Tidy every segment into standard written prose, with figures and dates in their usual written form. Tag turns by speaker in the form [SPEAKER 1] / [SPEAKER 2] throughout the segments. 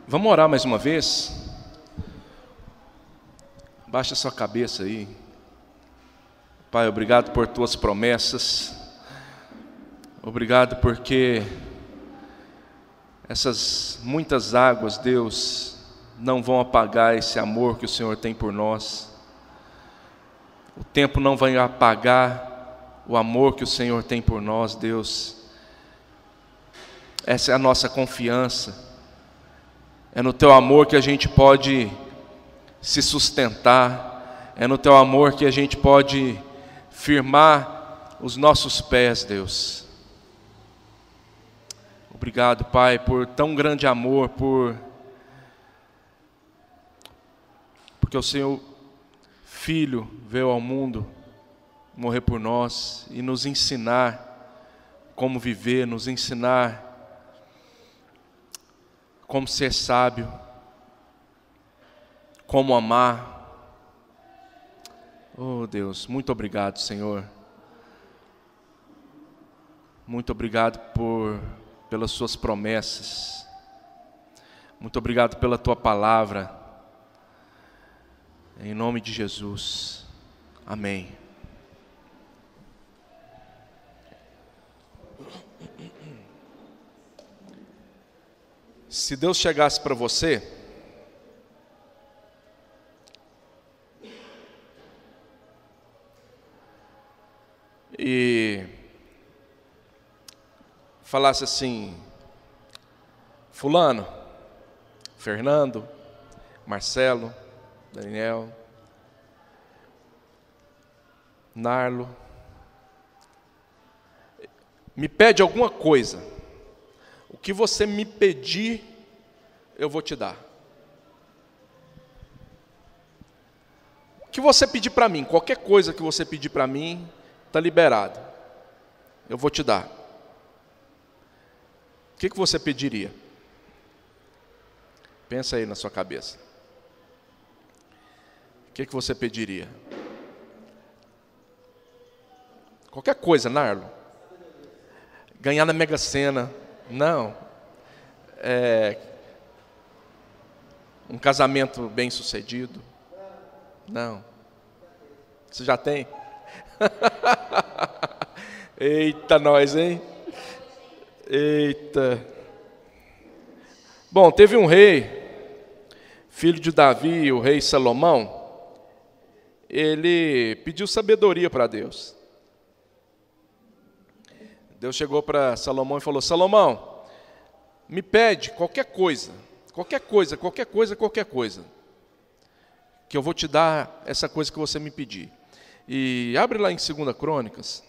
[SPEAKER 1] Vamos orar mais uma vez? Baixa sua cabeça aí. Pai, obrigado por tuas promessas. Obrigado porque essas muitas águas, Deus, não vão apagar esse amor que o Senhor tem por nós. O tempo não vai apagar o amor que o Senhor tem por nós, Deus. Essa é a nossa confiança. É no Teu amor que a gente pode se sustentar. É no Teu amor que a gente pode firmar os nossos pés, Deus. Obrigado, Pai, por tão grande amor, porque o Seu Filho veio ao mundo morrer por nós e nos ensinar como viver, nos ensinar como ser sábio, como amar. Oh Deus, muito obrigado, Senhor. Muito obrigado pelas suas promessas. Muito obrigado pela tua palavra. Em nome de Jesus. Amém. Se Deus chegasse para você e falasse assim: Fulano, Fernando, Marcelo, Daniel, Narlo, me pede alguma coisa. O que você me pedir, eu vou te dar. O que você pedir para mim, qualquer coisa que você pedir para mim, está liberado. Eu vou te dar. O que você pediria? Pensa aí na sua cabeça. O que você pediria? Qualquer coisa, Narlo. Ganhar na Mega Sena. Não. Um casamento bem sucedido. Não. Você já tem? Eita nós, hein? Eita. Bom, teve um rei, filho de Davi, o rei Salomão. Ele pediu sabedoria para Deus. Deus chegou para Salomão e falou: Salomão, me pede qualquer coisa, que eu vou te dar essa coisa que você me pedir. E abre lá em 2 Crônicas.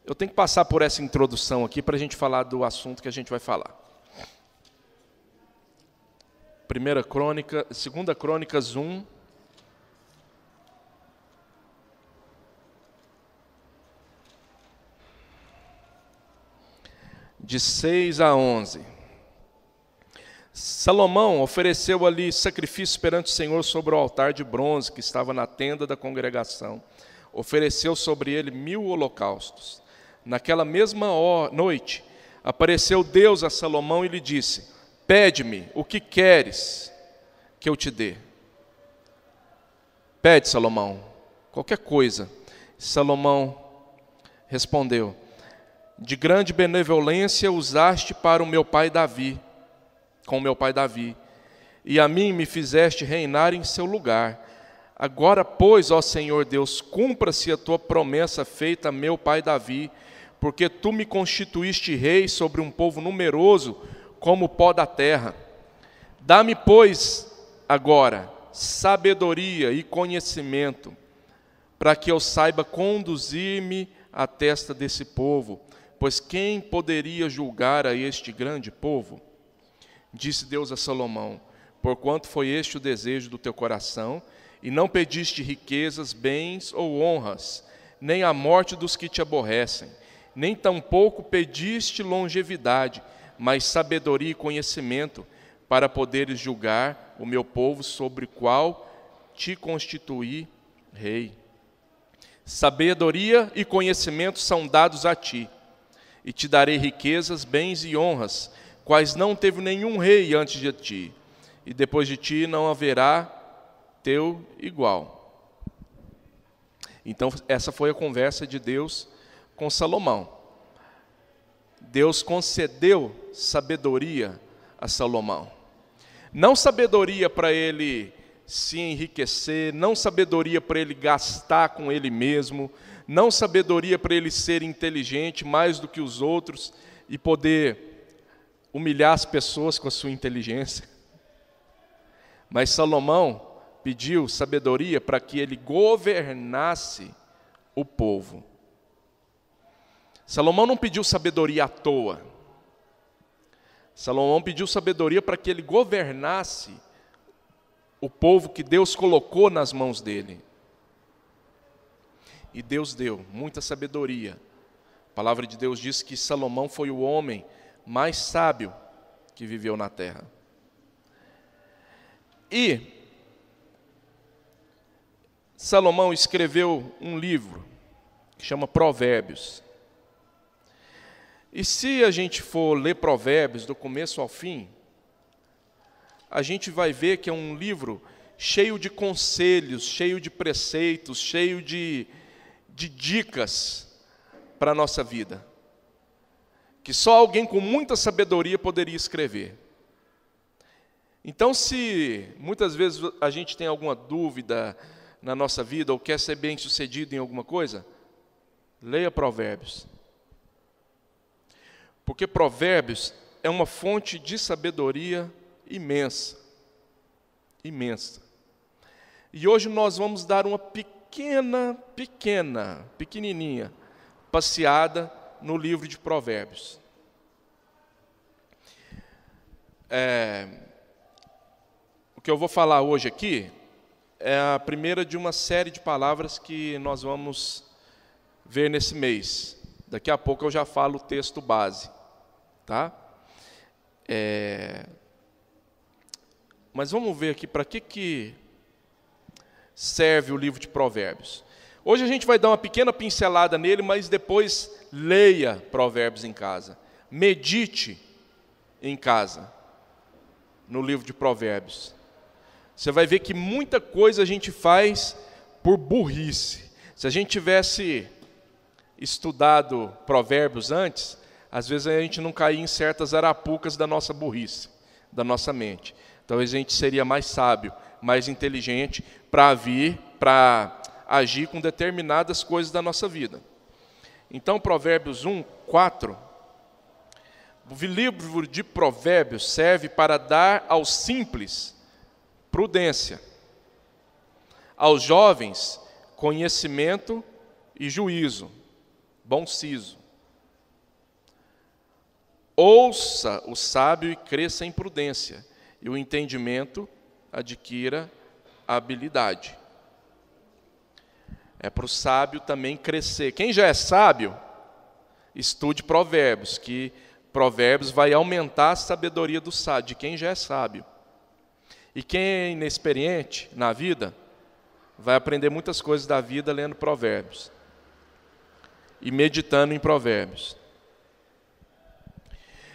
[SPEAKER 1] Eu tenho que passar por essa introdução aqui para a gente falar do assunto que a gente vai falar. 2 Crônicas 1. De 6 a 11. Salomão ofereceu ali sacrifício perante o Senhor sobre o altar de bronze que estava na tenda da congregação. Ofereceu sobre ele 1000 holocaustos. Naquela mesma noite, apareceu Deus a Salomão e lhe disse: pede-me o que queres que eu te dê. Pede, Salomão, qualquer coisa. Salomão respondeu: de grande benevolência usaste para o meu pai Davi, com o meu pai Davi, e a mim me fizeste reinar em seu lugar. Agora, pois, ó Senhor Deus, cumpra-se a tua promessa feita a meu pai Davi, porque tu me constituíste rei sobre um povo numeroso como o pó da terra. Dá-me, pois, agora sabedoria e conhecimento, para que eu saiba conduzir-me à testa desse povo. Pois quem poderia julgar a este grande povo? Disse Deus a Salomão: porquanto foi este o desejo do teu coração, e não pediste riquezas, bens ou honras, nem a morte dos que te aborrecem, nem tampouco pediste longevidade, mas sabedoria e conhecimento, para poderes julgar o meu povo sobre o qual te constituí rei. Sabedoria e conhecimento são dados a ti, e te darei riquezas, bens e honras, quais não teve nenhum rei antes de ti, e depois de ti não haverá teu igual. Então, essa foi a conversa de Deus com Salomão. Deus concedeu sabedoria a Salomão. Não sabedoria para ele se enriquecer, não sabedoria para ele gastar com ele mesmo, não sabedoria para ele ser inteligente mais do que os outros e poder humilhar as pessoas com a sua inteligência. Mas Salomão pediu sabedoria para que ele governasse o povo. Salomão não pediu sabedoria à toa. Salomão pediu sabedoria para que ele governasse o povo que Deus colocou nas mãos dele. E Deus deu muita sabedoria. A palavra de Deus diz que Salomão foi o homem mais sábio que viveu na terra. E Salomão escreveu um livro que chama Provérbios. E se a gente for ler Provérbios do começo ao fim, a gente vai ver que é um livro cheio de conselhos, cheio de preceitos, cheio de dicas para a nossa vida, que só alguém com muita sabedoria poderia escrever. Então, se muitas vezes a gente tem alguma dúvida na nossa vida, ou quer ser bem-sucedido em alguma coisa, leia Provérbios. Porque Provérbios é uma fonte de sabedoria imensa. Imensa. E hoje nós vamos dar uma pequenininha passeada no livro de Provérbios. O que eu vou falar hoje aqui é a primeira de uma série de palavras que nós vamos ver nesse mês. Daqui a pouco eu já falo o texto base, tá? Mas vamos ver aqui para que serve o livro de Provérbios. Hoje a gente vai dar uma pequena pincelada nele, mas depois leia Provérbios em casa. Medite em casa, no livro de Provérbios. Você vai ver que muita coisa a gente faz por burrice. Se a gente tivesse estudado Provérbios antes, às vezes a gente não caía em certas arapucas da nossa burrice, da nossa mente. Talvez a gente seria mais sábio, mais inteligente para agir com determinadas coisas da nossa vida. Então, Provérbios 1:4, o livro de Provérbios serve para dar aos simples prudência, aos jovens conhecimento e juízo, bom siso. Ouça o sábio e cresça em prudência, e o entendimento adquira a habilidade. É para o sábio também crescer. Quem já é sábio, estude Provérbios, que Provérbios vai aumentar a sabedoria do sábio, de quem já é sábio. E quem é inexperiente na vida, vai aprender muitas coisas da vida lendo Provérbios e meditando em Provérbios.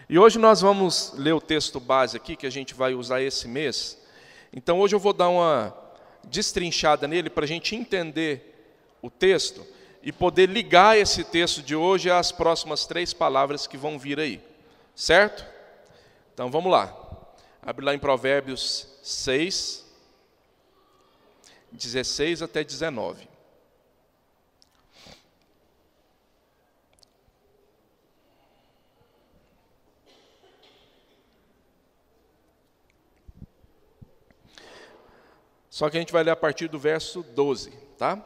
[SPEAKER 1] E hoje nós vamos ler o texto base aqui, que a gente vai usar esse mês. Então hoje eu vou dar uma destrinchada nele para a gente entender o texto e poder ligar esse texto de hoje às próximas 3 palavras que vão vir aí. Certo? Então vamos lá. Abre lá em Provérbios 6, 16 até 19. Só que a gente vai ler a partir do verso 12, tá?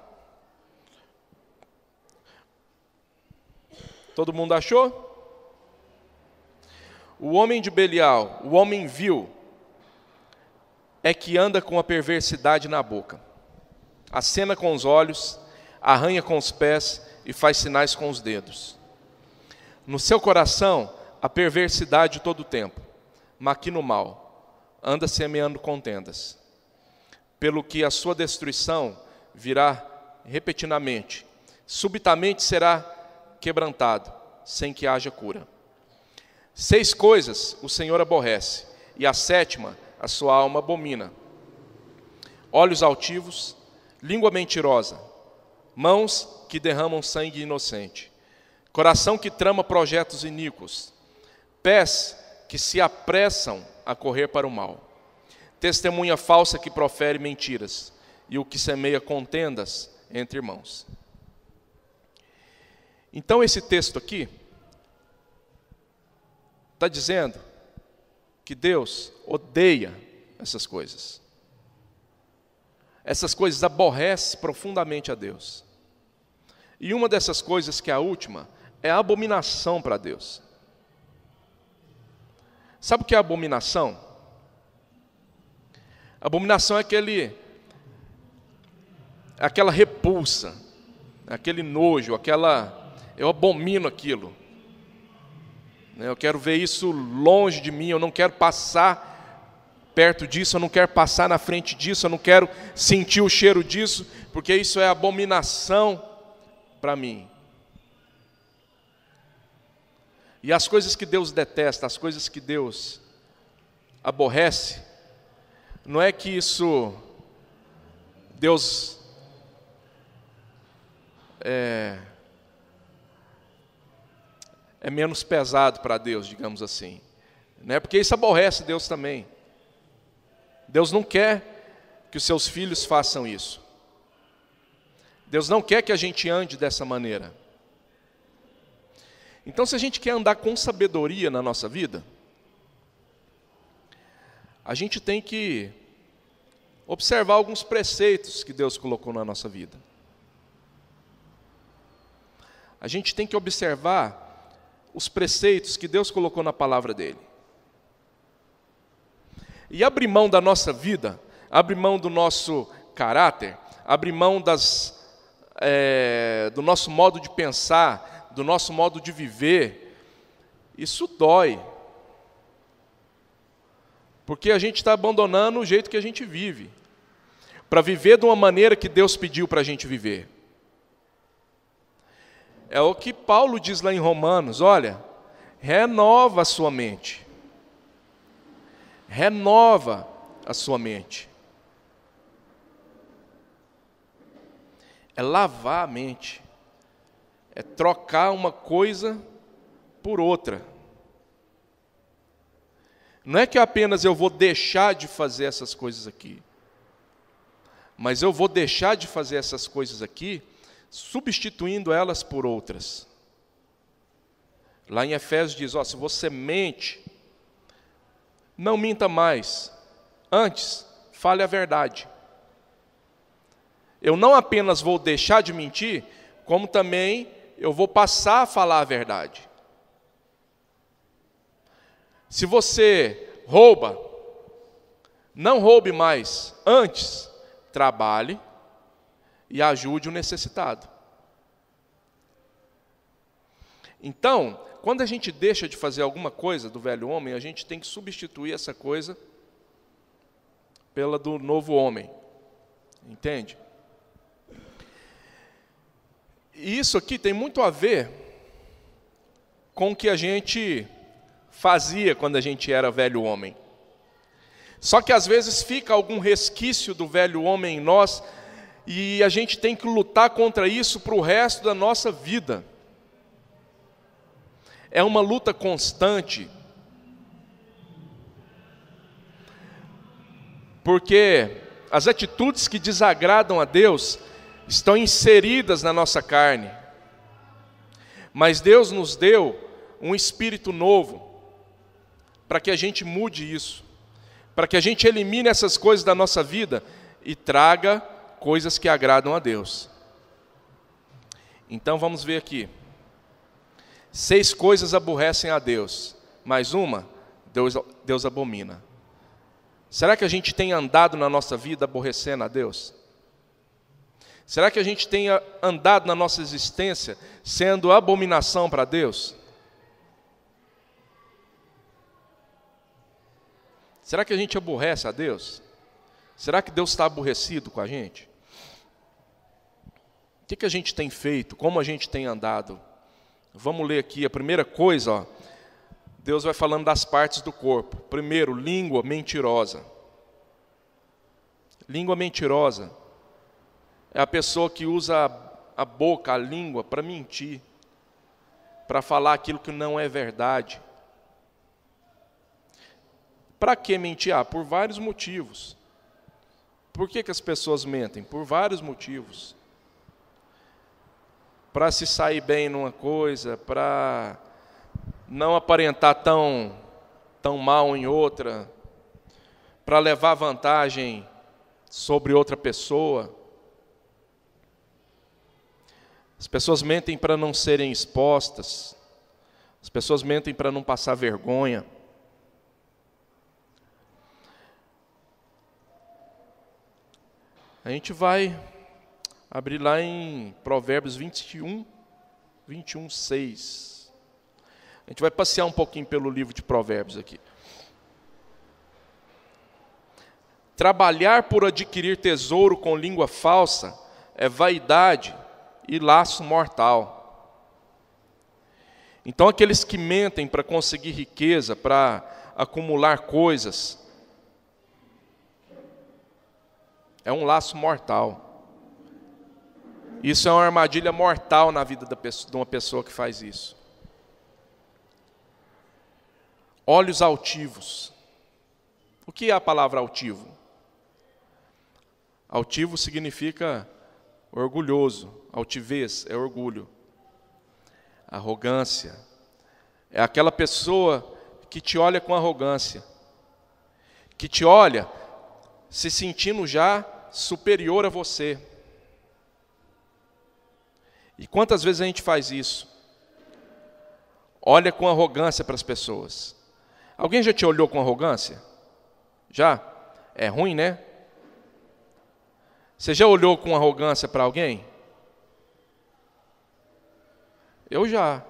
[SPEAKER 1] Todo mundo achou? O homem de Belial, o homem vil, é que anda com a perversidade na boca. Acena com os olhos, arranha com os pés e faz sinais com os dedos. No seu coração, a perversidade todo o tempo. Maquina o mal, anda semeando contendas. Pelo que a sua destruição virá repentinamente. Subitamente será quebrantado, sem que haja cura. 6 coisas o Senhor aborrece, e a 7ª a sua alma abomina: olhos altivos, língua mentirosa, mãos que derramam sangue inocente, coração que trama projetos iníquos, pés que se apressam a correr para o mal, testemunha falsa que profere mentiras, e o que semeia contendas entre irmãos. Então esse texto aqui está dizendo que Deus odeia essas coisas. Essas coisas aborrecem profundamente a Deus. E uma dessas coisas, que é a última, é a abominação para Deus. Sabe o que é abominação? Abominação é aquela repulsa, aquele nojo, eu abomino aquilo. Eu quero ver isso longe de mim, eu não quero passar perto disso, eu não quero passar na frente disso, eu não quero sentir o cheiro disso, porque isso é abominação para mim. E as coisas que Deus detesta, as coisas que Deus aborrece, não é que isso, Deus é menos pesado para Deus, digamos assim, né? Porque isso aborrece Deus também. Deus não quer que os seus filhos façam isso. Deus não quer que a gente ande dessa maneira. Então, se a gente quer andar com sabedoria na nossa vida, a gente tem que observar alguns preceitos que Deus colocou na nossa vida. A gente tem que observar os preceitos que Deus colocou na palavra dele. E abrir mão da nossa vida, abrir mão do nosso caráter, abrir mão do nosso modo de pensar, do nosso modo de viver, isso dói. Porque a gente está abandonando o jeito que a gente vive, para viver de uma maneira que Deus pediu para a gente viver. É o que Paulo diz lá em Romanos: olha, renova a sua mente. Renova a sua mente. É lavar a mente. É trocar uma coisa por outra. Não é que apenas eu vou deixar de fazer essas coisas aqui, mas eu vou deixar de fazer essas coisas aqui, substituindo elas por outras. Lá em Efésios diz: se você mente, não minta mais, antes fale a verdade. Eu não apenas vou deixar de mentir, como também eu vou passar a falar a verdade. Se você rouba, não roube mais, antes trabalhe e ajude o necessitado. Então, quando a gente deixa de fazer alguma coisa do velho homem, a gente tem que substituir essa coisa pela do novo homem. Entende? E isso aqui tem muito a ver com o que a gente fazia quando a gente era velho homem. Só que às vezes fica algum resquício do velho homem em nós, e a gente tem que lutar contra isso para o resto da nossa vida. É uma luta constante, porque as atitudes que desagradam a Deus estão inseridas na nossa carne. Mas Deus nos deu um espírito novo, para que a gente mude isso, para que a gente elimine essas coisas da nossa vida e traga coisas que agradam a Deus. Então vamos ver aqui. 6 coisas aborrecem a Deus, mas uma, Deus abomina. Será que a gente tem andado na nossa vida aborrecendo a Deus? Será que a gente tem andado na nossa existência sendo abominação para Deus? Será que a gente aborrece a Deus? Será que Deus está aborrecido com a gente? O que a gente tem feito? Como a gente tem andado? Vamos ler aqui a primeira coisa, Deus vai falando das partes do corpo. Primeiro, língua mentirosa. Língua mentirosa é a pessoa que usa a boca, a língua, para mentir, para falar aquilo que não é verdade. Para que mentir? Por vários motivos. Por que as pessoas mentem? Por vários motivos. Para se sair bem numa coisa, para não aparentar tão mal em outra, para levar vantagem sobre outra pessoa. As pessoas mentem para não serem expostas. As pessoas mentem para não passar vergonha. A gente vai abrir lá em Provérbios 21, 6. A gente vai passear um pouquinho pelo livro de Provérbios aqui. Trabalhar por adquirir tesouro com língua falsa é vaidade e laço mortal. Então, aqueles que mentem para conseguir riqueza, para acumular coisas, é um laço mortal. Isso é uma armadilha mortal na vida de uma pessoa que faz isso. Olhos altivos. O que é a palavra altivo? Altivo significa orgulhoso. Altivez é orgulho. Arrogância é aquela pessoa que te olha com arrogância, que te olha se sentindo já superior a você. E quantas vezes a gente faz isso? Olha com arrogância para as pessoas. Alguém já te olhou com arrogância? Já? É ruim, né? Você já olhou com arrogância para alguém? Eu já.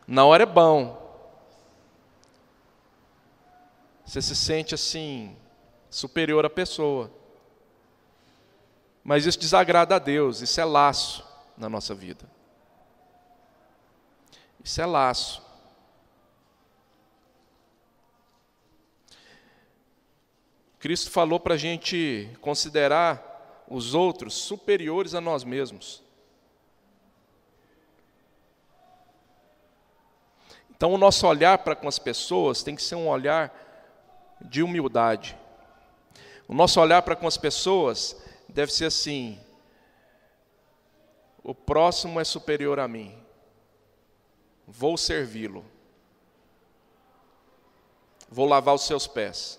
[SPEAKER 1] Na hora é bom. Você se sente assim, superior à pessoa. Mas isso desagrada a Deus, isso é laço na nossa vida. Isso é laço. Cristo falou para a gente considerar os outros superiores a nós mesmos. Então, o nosso olhar para com as pessoas tem que ser um olhar de humildade. O nosso olhar para com as pessoas deve ser assim: o próximo é superior a mim, vou servi-lo, vou lavar os seus pés.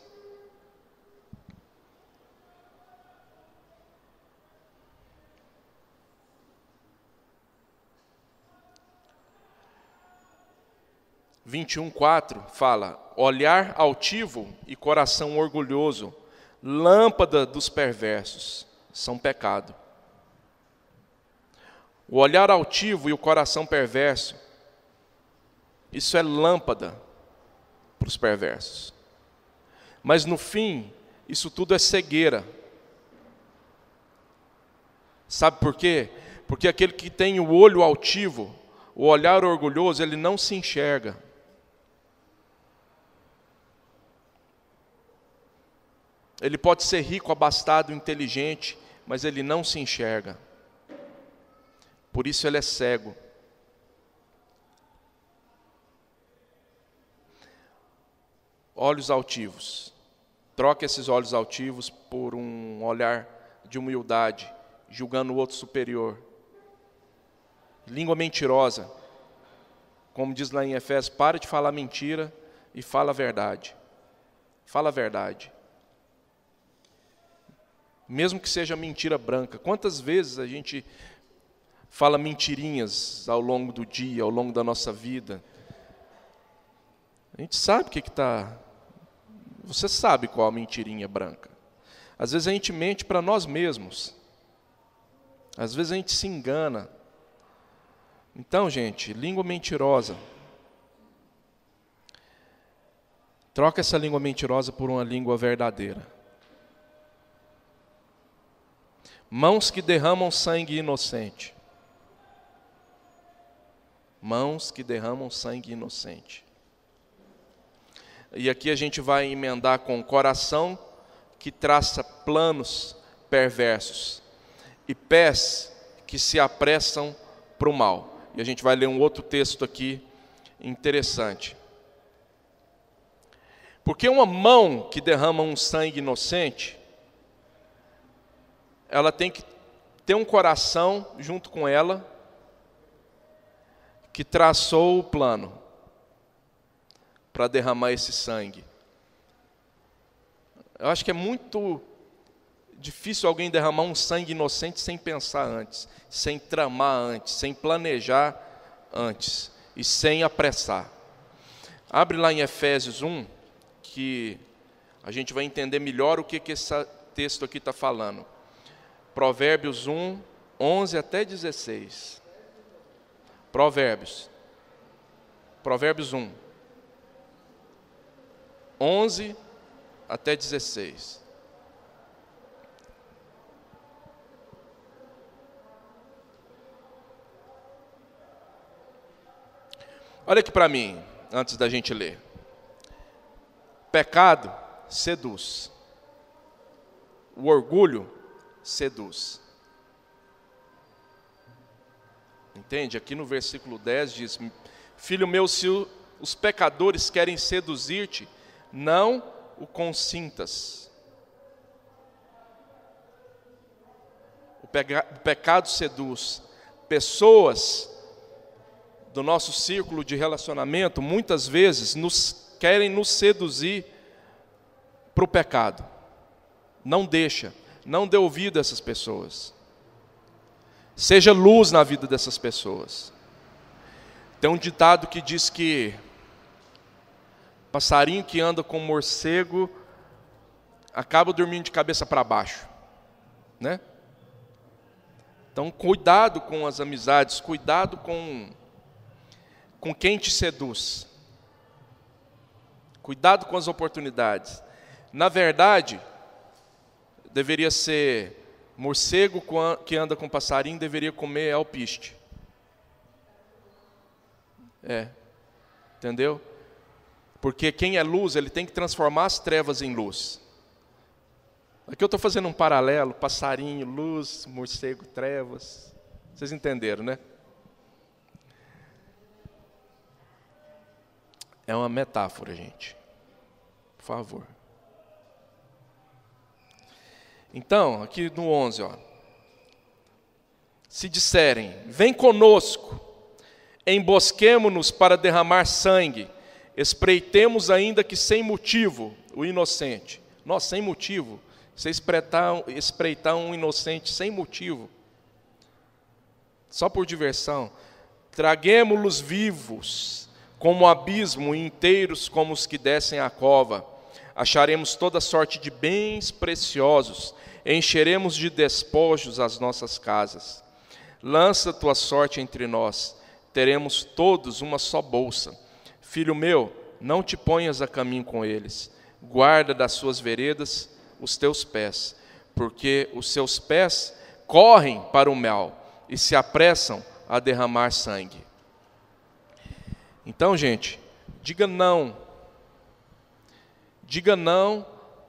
[SPEAKER 1] (Provérbios 21:4) fala: olhar altivo e coração orgulhoso, lâmpada dos perversos, são pecado. O olhar altivo e o coração perverso, isso é lâmpada para os perversos. Mas no fim, isso tudo é cegueira. Sabe por quê? Porque aquele que tem o olho altivo, o olhar orgulhoso, ele não se enxerga. Ele pode ser rico, abastado, inteligente, mas ele não se enxerga. Por isso ele é cego. Olhos altivos. Troque esses olhos altivos por um olhar de humildade, julgando o outro superior. Língua mentirosa. Como diz lá em Efésios, para de falar mentira e fala a verdade. Fala a verdade. Mesmo que seja mentira branca. Quantas vezes a gente fala mentirinhas ao longo do dia, ao longo da nossa vida? A gente sabe o que está... Você sabe qual a mentirinha branca. Às vezes a gente mente para nós mesmos. Às vezes a gente se engana. Então, gente, língua mentirosa. Troca essa língua mentirosa por uma língua verdadeira. Mãos que derramam sangue inocente. Mãos que derramam sangue inocente. E aqui a gente vai emendar com coração que traça planos perversos e pés que se apressam para o mal. E a gente vai ler um outro texto aqui interessante. Porque uma mão que derrama um sangue inocente, ela tem que ter um coração junto com ela que traçou o plano para derramar esse sangue. Eu acho que é muito difícil alguém derramar um sangue inocente sem pensar antes, sem tramar antes, sem planejar antes e sem apressar. Abre lá em Efésios 1, que a gente vai entender melhor o que esse texto aqui está falando. Provérbios 1, 11 até 16. Provérbios 1, 11 até 16. Olha aqui para mim, antes da gente ler. Pecado seduz. O orgulho seduz. Entende? Aqui no versículo 10 diz: Filho meu, se os pecadores querem seduzir-te, não o consintas. O pecado seduz. Pessoas do nosso círculo de relacionamento, muitas vezes, querem nos seduzir para o pecado. Não dê ouvido a essas pessoas. Seja luz na vida dessas pessoas. Tem um ditado que diz que passarinho que anda com morcego acaba dormindo de cabeça para baixo, né? Então, cuidado com as amizades, cuidado com quem te seduz. Cuidado com as oportunidades. Na verdade, deveria ser morcego que anda com passarinho, deveria comer alpiste. Entendeu? Porque quem é luz, ele tem que transformar as trevas em luz. Aqui eu estou fazendo um paralelo, passarinho, luz, morcego, trevas. Vocês entenderam, né? É uma metáfora, gente. Por favor. Então, aqui no 11, ó. Se disserem, vem conosco, embosquemo-nos para derramar sangue, espreitemos ainda que sem motivo o inocente. Nossa, sem motivo. Você espreitar um inocente sem motivo, só por diversão. Traguemo-los vivos, como o abismo, e inteiros como os que descem à cova. Acharemos toda sorte de bens preciosos, encheremos de despojos as nossas casas. Lança tua sorte entre nós, teremos todos uma só bolsa. Filho meu, não te ponhas a caminho com eles, guarda das suas veredas os teus pés, porque os seus pés correm para o mal e se apressam a derramar sangue. Então, gente, diga não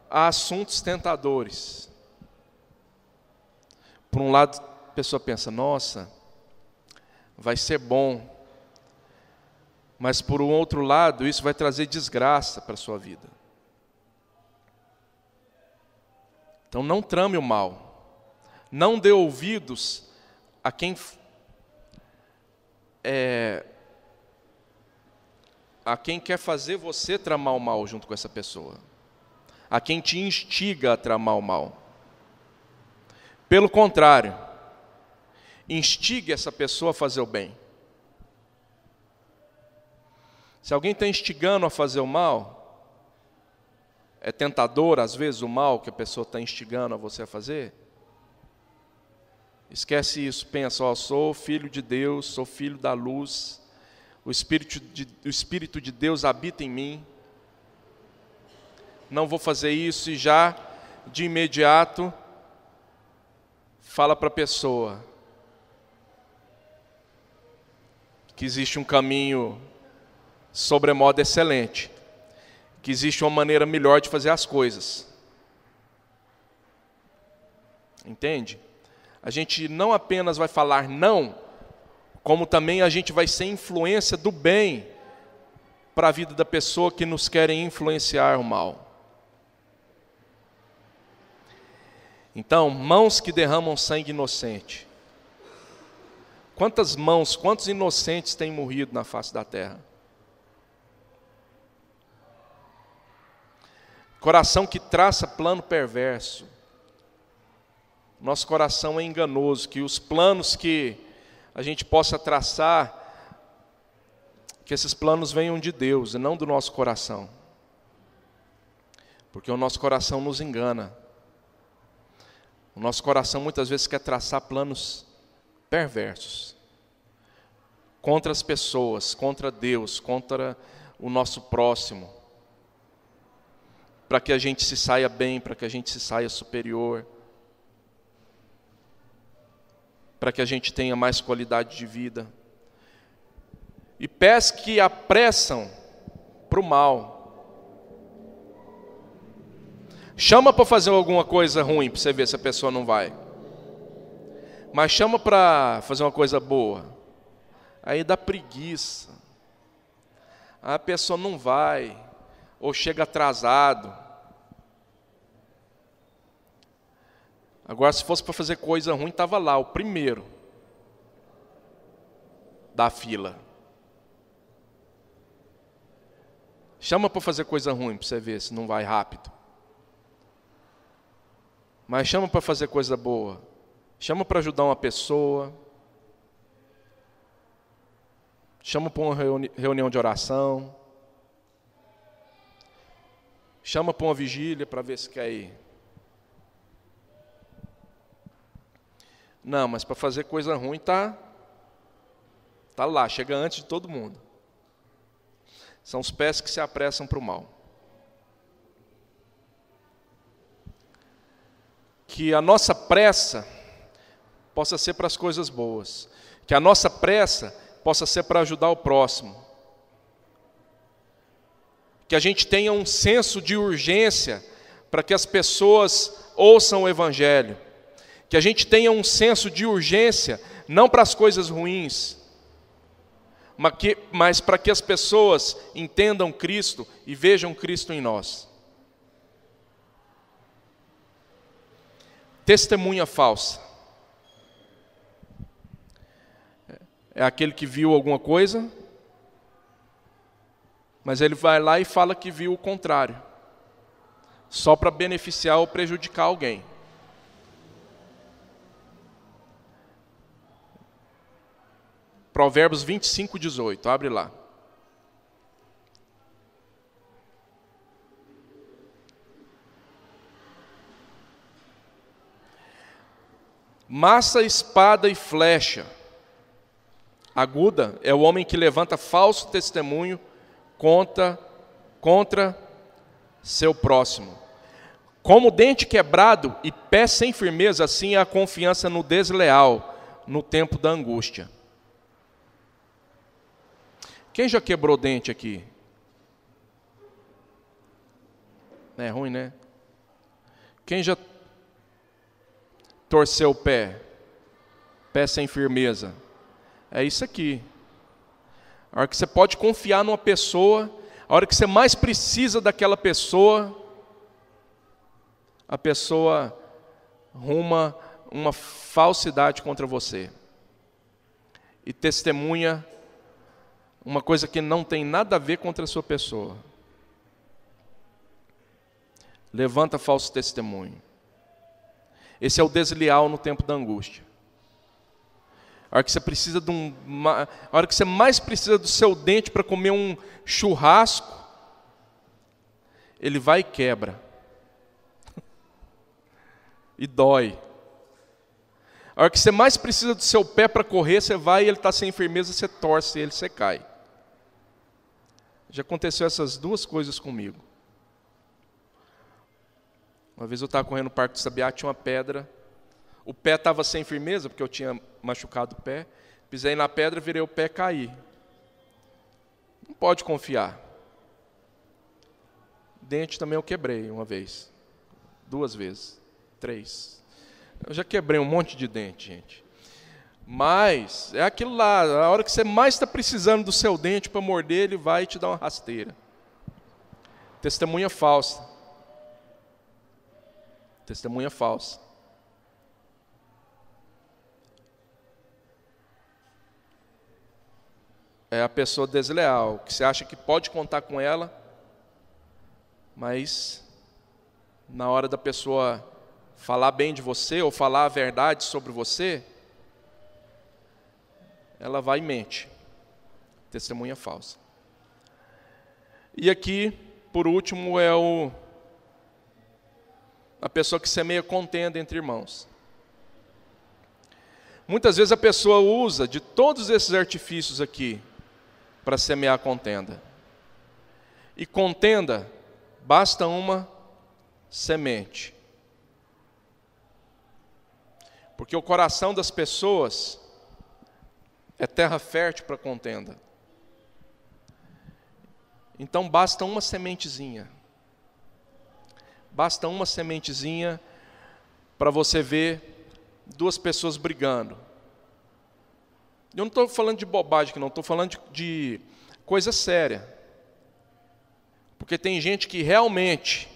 [SPEAKER 1] a assuntos tentadores. Por um lado, a pessoa pensa, nossa, vai ser bom. Mas por um outro lado, isso vai trazer desgraça para a sua vida. Então não trame o mal. Não dê ouvidos a quem quer fazer você tramar o mal junto com essa pessoa. A quem te instiga a tramar o mal. Pelo contrário, instigue essa pessoa a fazer o bem. Se alguém está instigando a fazer o mal, é tentador às vezes o mal que a pessoa está instigando a você a fazer? Esquece isso, pensa, sou filho de Deus, sou filho da luz, o Espírito de Deus habita em mim, não vou fazer isso, e já de imediato fala para a pessoa que existe um caminho sobremodo excelente, que existe uma maneira melhor de fazer as coisas. Entende? A gente não apenas vai falar não, como também a gente vai ser influência do bem para a vida da pessoa que nos querem influenciar o mal. Então, mãos que derramam sangue inocente. Quantas mãos, quantos inocentes têm morrido na face da terra? Coração que traça plano perverso. Nosso coração é enganoso, que os planos que a gente possa traçar, que esses planos venham de Deus e não do nosso coração. Porque o nosso coração nos engana. O nosso coração muitas vezes quer traçar planos perversos. Contra as pessoas, contra Deus, contra o nosso próximo. Para que a gente se saia bem, para que a gente se saia superior. Para que a gente tenha mais qualidade de vida. E pés que apressam para o mal. Chama para fazer alguma coisa ruim, para você ver se a pessoa não vai. Mas chama para fazer uma coisa boa. Aí dá preguiça. A pessoa não vai, ou chega atrasado. Agora, se fosse para fazer coisa ruim, estava lá, o primeiro da fila. Chama para fazer coisa ruim, para você ver se não vai rápido. Mas chama para fazer coisa boa. Chama para ajudar uma pessoa. Chama para uma reunião de oração. Chama para uma vigília para ver se quer ir. Não, mas para fazer coisa ruim tá lá, chega antes de todo mundo. São os pés que se apressam para o mal. Que a nossa pressa possa ser para as coisas boas. Que a nossa pressa possa ser para ajudar o próximo. Que a gente tenha um senso de urgência para que as pessoas ouçam o Evangelho. Que a gente tenha um senso de urgência, não para as coisas ruins, mas para que as pessoas entendam Cristo e vejam Cristo em nós. Testemunha falsa. É aquele que viu alguma coisa, mas ele vai lá e fala que viu o contrário, só para beneficiar ou prejudicar alguém. Provérbios 25:18, abre lá. Massa, espada e flecha aguda é o homem que levanta falso testemunho contra seu próximo. Como dente quebrado e pé sem firmeza, assim é a confiança no desleal, no tempo da angústia. Quem já quebrou dente aqui? Não é ruim, né? Quem já torceu o pé? Pé sem firmeza. É isso aqui. A hora que você pode confiar numa pessoa, a hora que você mais precisa daquela pessoa, a pessoa ruma uma falsidade contra você. E testemunha uma coisa que não tem nada a ver contra a sua pessoa. Levanta falso testemunho. Esse é o desleal no tempo da angústia. A hora que você precisa a hora que você mais precisa do seu dente para comer um churrasco, ele vai e quebra. E dói. A hora que você mais precisa do seu pé para correr, você vai e ele está sem firmeza, você torce ele, você cai. Já aconteceu essas duas coisas comigo. Uma vez eu estava correndo no Parque do Sabiá, tinha uma pedra. O pé estava sem firmeza, porque eu tinha machucado o pé. Pisei na pedra, virei o pé e caí. Não pode confiar. Dente também eu quebrei uma vez, 2 vezes, 3. Eu já quebrei um monte de dente, gente. Mas é aquilo lá, a hora que você mais está precisando do seu dente para morder, ele vai te dar uma rasteira. Testemunha falsa. Testemunha falsa. É a pessoa desleal, que você acha que pode contar com ela, mas na hora da pessoa falar bem de você ou falar a verdade sobre você, ela vai e mente. Testemunha falsa. E aqui, por último, é a pessoa que semeia contenda entre irmãos. Muitas vezes a pessoa usa de todos esses artifícios aqui para semear contenda. E contenda, basta uma semente. Porque o coração das pessoas é terra fértil para contenda. Então basta uma sementezinha. Basta uma sementezinha para você ver 2 pessoas brigando. Eu não estou falando de bobagem aqui, não. Estou falando de coisa séria. Porque tem gente que realmente,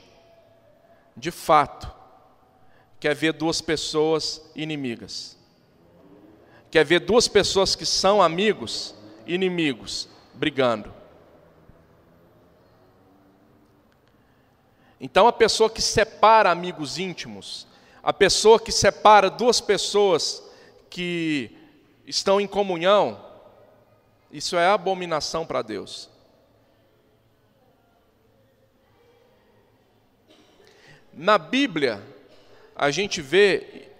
[SPEAKER 1] de fato, quer ver 2 pessoas inimigas. Quer ver 2 pessoas que são amigos, inimigos, brigando. Então a pessoa que separa amigos íntimos, a pessoa que separa 2 pessoas que estão em comunhão, isso é abominação para Deus. Na Bíblia, a gente vê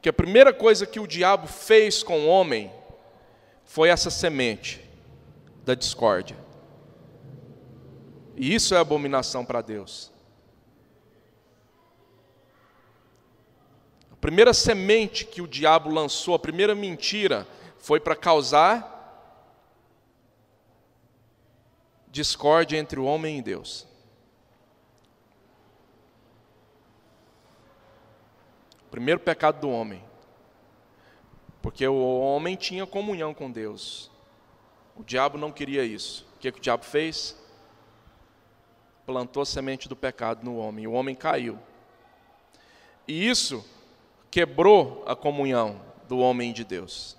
[SPEAKER 1] que a primeira coisa que o diabo fez com o homem foi essa semente da discórdia. E isso é abominação para Deus. A primeira semente que o diabo lançou, a primeira mentira, foi para causar discórdia entre o homem e Deus. O primeiro pecado do homem. Porque o homem tinha comunhão com Deus. O diabo não queria isso. O que o diabo fez? Plantou a semente do pecado no homem. E o homem caiu. E isso quebrou a comunhão do homem de Deus.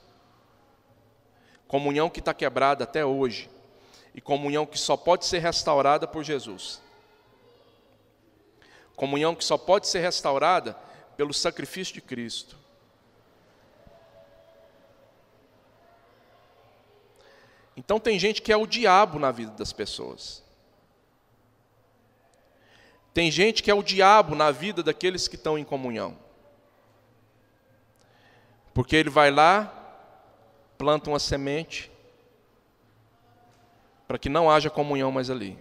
[SPEAKER 1] Comunhão que está quebrada até hoje. E comunhão que só pode ser restaurada por Jesus. Comunhão que só pode ser restaurada pelo sacrifício de Cristo. Então tem gente que é o diabo na vida das pessoas. Tem gente que é o diabo na vida daqueles que estão em comunhão. Porque ele vai lá, planta uma semente, para que não haja comunhão mais ali.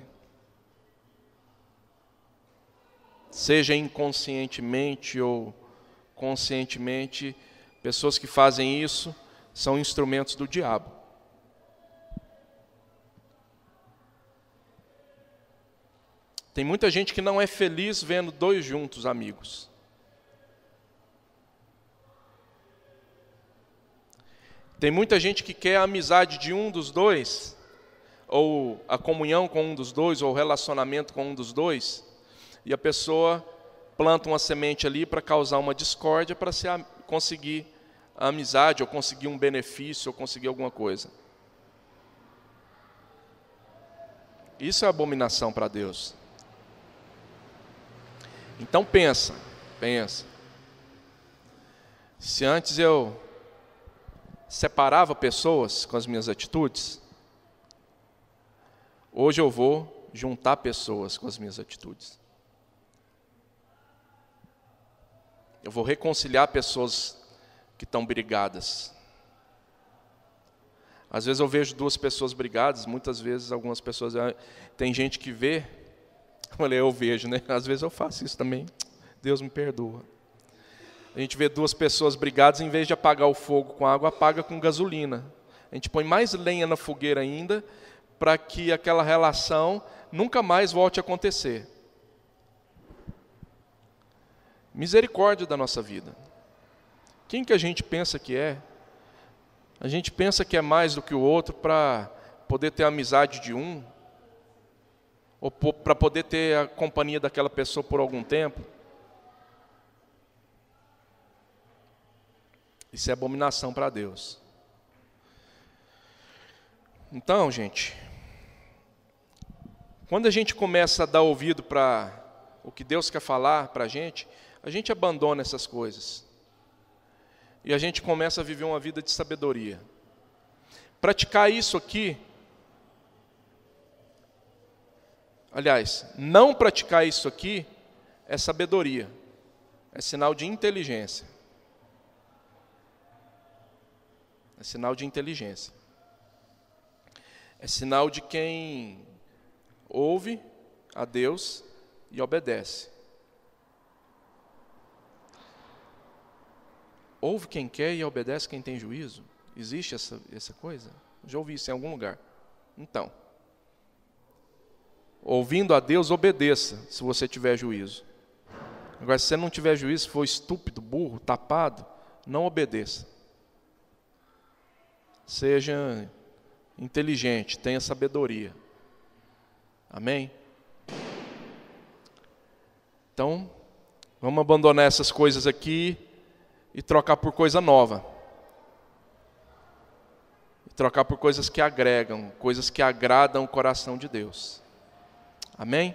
[SPEAKER 1] Seja inconscientemente ou conscientemente, pessoas que fazem isso são instrumentos do diabo. Tem muita gente que não é feliz vendo 2 juntos amigos. Tem muita gente que quer a amizade de um dos 2, ou a comunhão com um dos 2, ou o relacionamento com um dos 2, e a pessoa planta uma semente ali para causar uma discórdia, para conseguir a amizade, ou conseguir um benefício, ou conseguir alguma coisa. Isso é abominação para Deus. Então pensa. Se antes eu separava pessoas com as minhas atitudes, hoje eu vou juntar pessoas com as minhas atitudes. Eu vou reconciliar pessoas que estão brigadas. Às vezes eu vejo 2 pessoas brigadas, muitas vezes algumas pessoas... Tem gente que vê... Eu vejo, né? Às vezes eu faço isso também. Deus me perdoa. A gente vê 2 pessoas brigadas, em vez de apagar o fogo com água, apaga com gasolina. A gente põe mais lenha na fogueira ainda, para que aquela relação nunca mais volte a acontecer. Misericórdia da nossa vida. Quem que a gente pensa que é? A gente pensa que é mais do que o outro para poder ter a amizade de um, ou para poder ter a companhia daquela pessoa por algum tempo. Isso é abominação para Deus. Então, gente, quando a gente começa a dar ouvido para o que Deus quer falar para a gente abandona essas coisas. E a gente começa a viver uma vida de sabedoria. Praticar isso aqui, aliás, não praticar isso aqui é sabedoria, é sinal de inteligência. É sinal de inteligência. É sinal de quem ouve a Deus e obedece. Ouve quem quer e obedece quem tem juízo? Existe essa coisa? Já ouvi isso em algum lugar. Então, ouvindo a Deus, obedeça, se você tiver juízo. Agora, se você não tiver juízo, se for estúpido, burro, tapado, não obedeça. Seja inteligente, tenha sabedoria. Amém? Então, vamos abandonar essas coisas aqui e trocar por coisa nova. E trocar por coisas que agregam, coisas que agradam o coração de Deus. Amém?